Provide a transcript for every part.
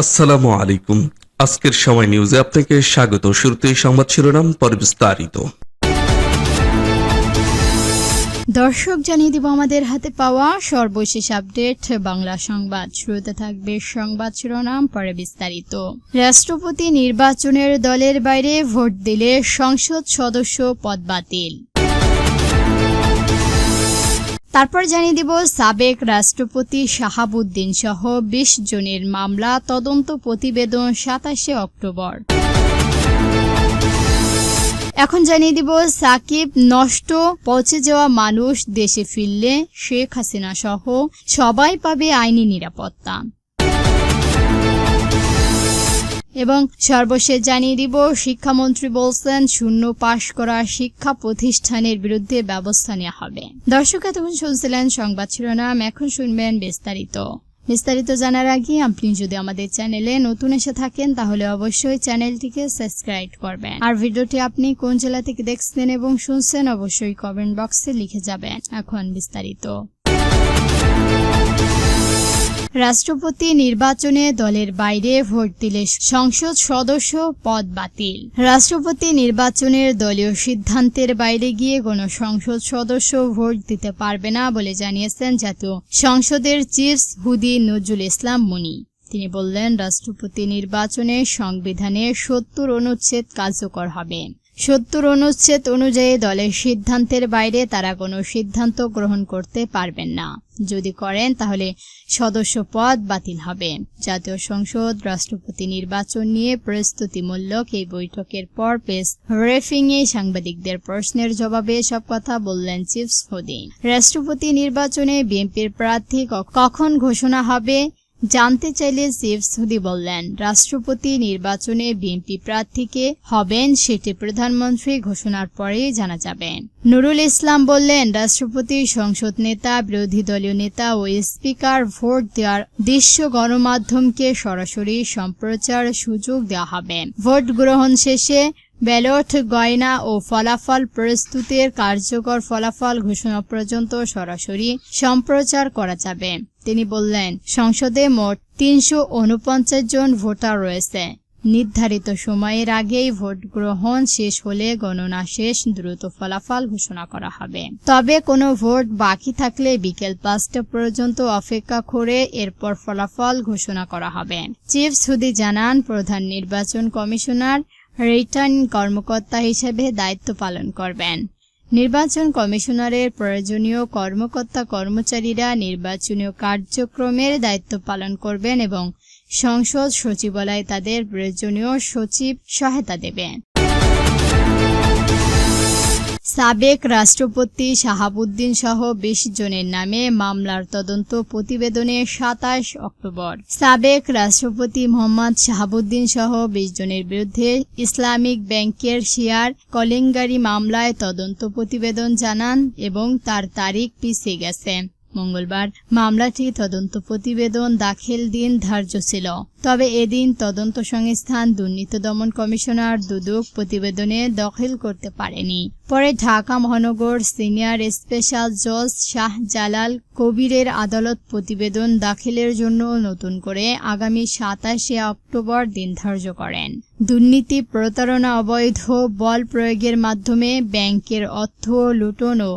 আসসালামু আলাইকুম। আজকের সময় নিউজে আপনাকে স্বাগত। শুরুতেই সংবাদ শিরোনাম, পরে বিস্তারিত। দর্শক, জানিয়ে দিব আমাদের হাতে পাওয়া সর্বশেষ আপডেট বাংলা সংবাদ। শুরুতে থাকবে সংবাদ শিরোনাম, পরে বিস্তারিত। রাষ্ট্রপতি নির্বাচনের দলের বাইরে ভোট দিলে সংসদ সদস্য পদ বাতিল। তারপর জানিয়ে দিব সাবেক রাষ্ট্রপতি শাহাবুদ্দিন সহ ২০ জনের মামলা তদন্ত প্রতিবেদন ২৭ অক্টোবর। এখন জানিয়ে দিব সাকিব নষ্ট, পচে যাওয়া মানুষ দেশে ফিরলে শেখ হাসিনা সহ সবাই পাবে আইনি নিরাপত্তা। এবং সর্বশেষ জানিয়ে দিব শিক্ষামন্ত্রী বলছেন শূন্য পাশ করা শিক্ষা প্রতিষ্ঠানের বিরুদ্ধে ব্যবস্থা নেওয়া হবে। দর্শক, এতক্ষণ শুনছিলেন সংবাদ শিরোনাম, এখন শুনবেন বিস্তারিত জানার আগে আপনি যদি আমাদের চ্যানেলে নতুন এসে থাকেন তাহলে অবশ্যই চ্যানেলটিকে সাবস্ক্রাইব করবেন। আর ভিডিওটি আপনি কোন জেলা থেকে দেখছেন এবং শুনছেন অবশ্যই কমেন্ট বক্সে লিখে যাবেন। এখন বিস্তারিত। রাষ্ট্রপতি নির্বাচনে দলের বাইরে ভোট দিলে সংসদ সদস্য পদ বাতিল। রাষ্ট্রপতি নির্বাচনের দলীয় সিদ্ধান্তের বাইরে গিয়ে কোনো সংসদ সদস্য ভোট দিতে পারবে না বলে জানিয়েছেন জাতীয় সংসদের চিফ হুদি নজরুল ইসলাম মনি। তিনি বললেন, রাষ্ট্রপতি নির্বাচনে সংবিধানের ৭০ অনুচ্ছেদ কার্যকর হবে। ৭০ অনুচ্ছেদ অনুযায়ী দলের সিদ্ধান্তের বাইরে তারা কোনো সিদ্ধান্ত গ্রহণ করতে পারবেন না। যদি করেন তাহলে সদস্য পদ বাতিল হবে। জাতীয় সংসদ রাষ্ট্রপতি নির্বাচন নিয়ে প্রস্তুতিমূলক এই বৈঠকের পর প্রেস ব্রিফিংয়ে সাংবাদিকদের প্রশ্নের জবাবে সব কথা বললেন চিফ হুদি। রাষ্ট্রপতি নির্বাচনে বিএনপির প্রার্থী কখন ঘোষণা হবে জানতে চাইলে চিফ হুদি বললেন, রাষ্ট্রপতি নির্বাচনে বিএনপি প্রার্থীকে হবেন সেটি প্রধানমন্ত্রী ঘোষণার পরেই জানা যাবে। নুরুল ইসলাম বললেন, রাষ্ট্রপতি, সংসদ নেতা, বিরোধী দলীয় নেতা ও স্পিকার ভোট দেওয়ার দৃশ্য গণমাধ্যমকে সরাসরি সম্প্রচার সুযোগ দেওয়া হবে। ভোট গ্রহণ শেষে ব্যালট গণনা ও ফলাফল প্রস্তুতের কার্যকর ফলাফল ঘোষণা পর্যন্ত সরাসরি সম্প্রচার করা যাবে। তিনি বললেন, সংসদে মোট ৩৪৯ জন ভোটার রয়েছে। নির্ধারিত সময়ের আগেই ভোট গ্রহণ শেষ হলে গণনা শেষ, দ্রুত ফলাফল ঘোষণা করা হবে। তবে কোনো ভোট বাকি থাকলে বিকেল ৫টা পর্যন্ত অপেক্ষা করে এরপর ফলাফল ঘোষণা করা হবে। চিফ হুদি জানান, প্রধান নির্বাচন কমিশনার রিটার্নিং কর্মকর্তা হিসেবে দায়িত্ব পালন করবেন। নির্বাচন কমিশনারের প্রয়োজনীয় কর্মকর্তা কর্মচারীরা নির্বাচনী কার্যক্রমের দায়িত্ব পালন করবেন এবং সংসদ সচিবালয় তাদের প্রয়োজনীয় সচিব সহায়তা দেবেন। সাবেক রাষ্ট্রপতি শাহাবুদ্দিন সহ ২০ জনের নামে মামলার তদন্ত প্রতিবেদনে ২৭ অক্টোবর। সাবেক রাষ্ট্রপতি মোহাম্মদ শাহাবুদ্দিন সহ ২০ জনের বিরুদ্ধে ইসলামিক ব্যাংকের শেয়ার কেলেঙ্কারি মামলায় তদন্ত প্রতিবেদন জানান এবং তার তারিখ পিছিয়ে গেছে। মঙ্গলবার মামলাটি তদন্ত প্রতিবেদন দাখিল দিন ধার্য ছিল। তবে এদিন তদন্ত সংস্থান দুর্নীতি দমন কমিশনার দুদক প্রতিবেদনে দখল করতে পারেনি। পরে ঢাকা মহানগর সিনিয়র স্পেশাল জজ শাহজালাল কবিরের আদালত প্রতিবেদন দাখিলের জন্য নতুন করে আগামী ২৭ অক্টোবর দিন ধার্য করেন। দুর্নীতি, প্রতারণা, অবৈধ বল প্রয়োগের মাধ্যমে ব্যাংকের অর্থ লুটন ও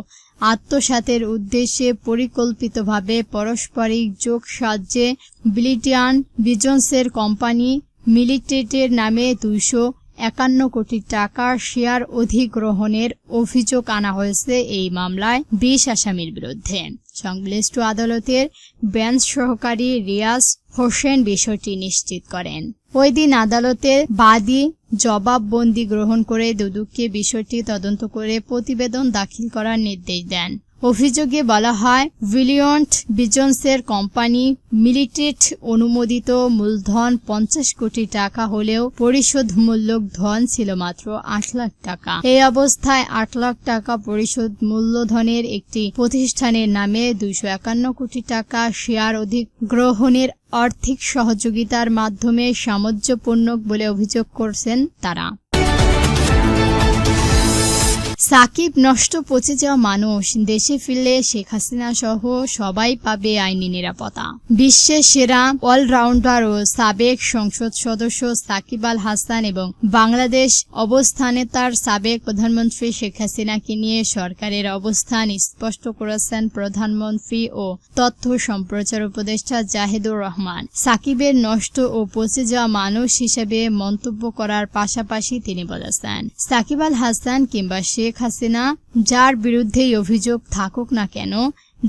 আত্মসাতের উদ্দেশ্যে পরিকল্পিতভাবে পারস্পরিক যোগসাজশে ব্রিলিয়ান্ট ভিশনসের কোম্পানি মিলিটেটের নামে ২৫১ কোটি টাকার শেয়ার অধিগ্রহণের অভিযোগ আনা হয়েছে এই মামলায় ২০ আসামির বিরুদ্ধে। সংশ্লিষ্ট আদালতের বেঞ্চ সহকারী রিয়াজ হোসেন বিষয়টি নিশ্চিত করেন। ওই দিন আদালতের বাদী জবাববন্দি গ্রহণ করে দুদককে বিষয়টি তদন্ত করে প্রতিবেদন দাখিল করার নির্দেশ দেন। অভিযোগে বলা হয়, ব্রিলিয়ান্ট ভিশনসের কোম্পানি মিলিটেট অনুমোদিত মূলধন ৫০ কোটি টাকা হলেও পরিশোধমূলক ধন ছিল মাত্র ৮ লাখ টাকা। এই অবস্থায় ৮ লাখ টাকা পরিশোধ মূলধনের একটি প্রতিষ্ঠানের নামে ২৫১ কোটি টাকা শেয়ার অধিগ্রহণের আর্থিক সহযোগিতার মাধ্যমে সামঞ্জস্যপূর্ণ বলে অভিযোগ করছেন তারা। সাকিব নষ্ট পচে যাওয়া মানুষ, দেশে ফিরলে শেখ হাসিনা সহ সবাই পাবে আইনি নিরাপত্তা। বিশ্বের সেরা অলরাউন্ডার ও সাবেক সংসদ সদস্য সাকিব আল হাসান এবং বাংলাদেশ অবস্থানে তার সাবেক প্রধানমন্ত্রী শেখ হাসিনাকে নিয়ে সরকারের অবস্থান স্পষ্ট করেছেন প্রধানমন্ত্রী ও তথ্য সম্প্রচার উপদেষ্টা জাহিদুর রহমান। সাকিবের নষ্ট ও পচে যাওয়া মানুষ হিসেবে মন্তব্য করার পাশাপাশি তিনি বলেছেন, সাকিব আল হাসান কিংবা শেখ হাসিনা যার বিরুদ্ধেই অভিযোগ থাকুক না কেন,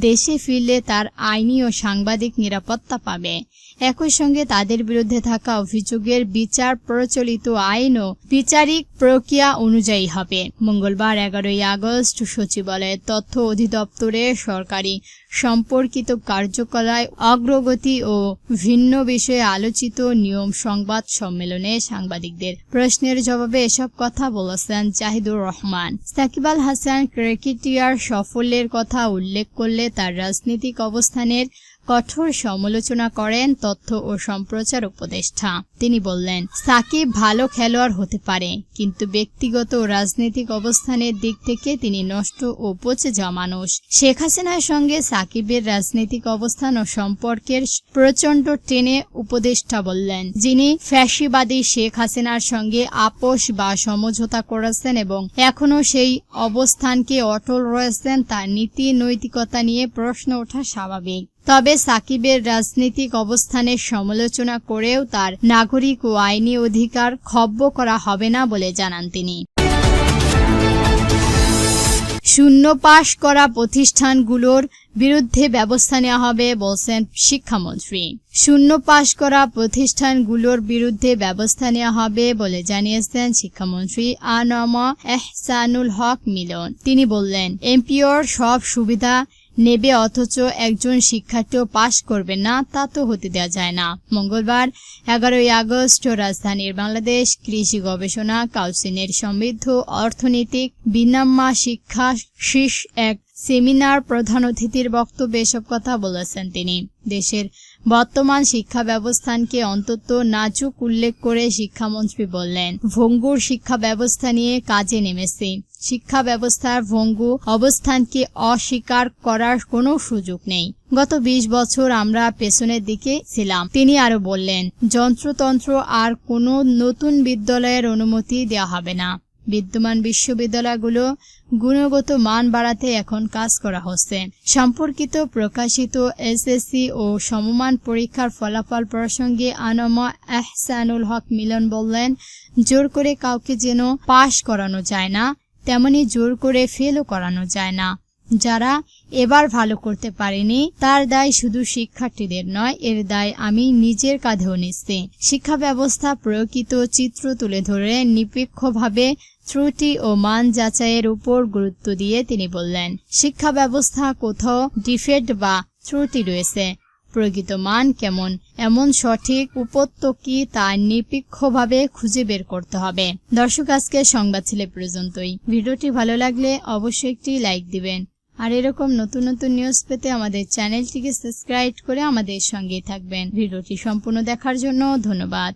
দেশে ফিরলে তার আইনি ও সাংবাদিক নিরাপত্তা পাবে। একই সঙ্গে তাদের বিরুদ্ধে থাকা অভিযোগের বিচার প্রচলিত আইন ও বিচারিক প্রক্রিয়া অনুযায়ী হবে। মঙ্গলবার 11 আগস্ট সচিবালয়ের তথ্য অধিদপ্তরে সরকারি সম্পর্কিত কার্যকলাপ অগ্রগতি ও ভিন্ন বিষয়ে আলোচিত নিয়ম সংবাদ সম্মেলনে সাংবাদিকদের প্রশ্নের জবাবে এসব কথা বলেছেন জাহিদুর রহমান। সাকিব আল হাসান ক্রিকেটিয়ার সাফল্যের কথা উল্লেখ করলে তার রাজনৈতিক অবস্থানের কঠোর সমালোচনা করেন তথ্য ও সম্প্রচার উপদেষ্টা। তিনি বললেন, সাকিব ভালো খেলোয়াড় হতে পারে, কিন্তু ব্যক্তিগত ও রাজনৈতিক অবস্থানের দিক থেকে তিনি নষ্ট ও পচে যাওয়া মানুষ। শেখ হাসিনার সঙ্গে সাকিবের রাজনৈতিক অবস্থান ও সম্পর্কের প্রচণ্ড টেনে উপদেষ্টা বললেন, যিনি ফ্যাসিবাদী শেখ হাসিনার সঙ্গে আপোষ বা সমঝোতা করেছেন এবং এখনও সেই অবস্থানকে অটল রয়েছেন, তার নীতি নৈতিকতা নিয়ে প্রশ্ন ওঠা স্বাভাবিক। তবে সাকিবের রাজনৈতিক অবস্থানের সমালোচনা করেও তার নাগরিক ও আইনি অধিকার খর্ব করা হবে না বলে জানান তিনি। শূন্য পাশ করা প্রতিষ্ঠানগুলোর বিরুদ্ধে ব্যবস্থা নেওয়া হবে বলছেন শিক্ষামন্ত্রী। শূন্য পাশ করা প্রতিষ্ঠানগুলোর বিরুদ্ধে ব্যবস্থা নেওয়া হবে বলে জানিয়েছেন শিক্ষামন্ত্রী আ.ন.ম এহসানুল হক মিলন। তিনি বললেন, এমপিওর সব সুবিধা নেবে অথচ একজন শিক্ষার্থীও পাশ করবে না, তা তো হতে দেওয়া যায় না। মঙ্গলবার 11 আগস্ট রাজধানীর বাংলাদেশ কৃষি গবেষণা কাউন্সিলের সমৃদ্ধ অর্থনৈতিক বিনাম্যা শিক্ষা শীর্ষ এক সেমিনার প্রধান অতিথির বক্তব্যে এসব কথা বলেছেন তিনি। দেশের বর্তমান শিক্ষা ব্যবস্থাকে অত্যন্ত নাজুক উল্লেখ করে শিক্ষামন্ত্রী বললেন, ভঙ্গুর শিক্ষা ব্যবস্থা নিয়ে কাজে নেমেছে। শিক্ষা ব্যবস্থার ভঙ্গু অবস্থানকে অস্বীকার করার কোনো সুযোগ নেই। গত 20 বছর আমরা পেছনের দিকে ছিলাম। তিনি আরো বললেন, যন্ত্রতন্ত্র আর কোনো নতুন বিদ্যালয়ের অনুমতি দেওয়া হবে না। বিদ্যমান বিশ্ববিদ্যালয়গুলো গুণগত মান বাড়াতে এখন কাজ করা হচ্ছে। সম্পর্কিত প্রকাশিত এসএসসি ও সমমান পরীক্ষার ফলাফল প্রসঙ্গে আ.ন.ম এহসানুল হক মিলন বললেন, জোর করে কাউকে যেন পাশ করানো যায় না, তেমনি জোর করে ফেলও করানো যায় না। যারা এবার ভালো করতে পারেনি তার দায় শুধু শিক্ষার্থীদের নয়, এর দায় আমি নিজের কাঁধেও নিচ্ছি। শিক্ষা ব্যবস্থা প্রকৃত চিত্র তুলে ধরে নিরপেক্ষভাবে ত্রুটি ও মান যাচাইয়ের উপর গুরুত্ব দিয়ে তিনি বললেন, শিক্ষা ব্যবস্থা কোথাও ডিফেক্ট বা ত্রুটি রয়েছে, প্রকৃত মান কেমন এমন সঠিক উপত্য কি তা নিরপেক্ষভাবে খুঁজে বের করতে হবে। দর্শক, আজকে সংবাদ ছিল পর্যন্তই। ভিডিওটি ভালো লাগলে অবশ্যই একটি লাইক দিবেন আর এরকম নতুন নতুন নিউজ পেতে আমাদের চ্যানেলটিকে সাবস্ক্রাইব করে আমাদের সঙ্গেই থাকবেন। ভিডিওটি সম্পূর্ণ দেখার জন্য ধন্যবাদ।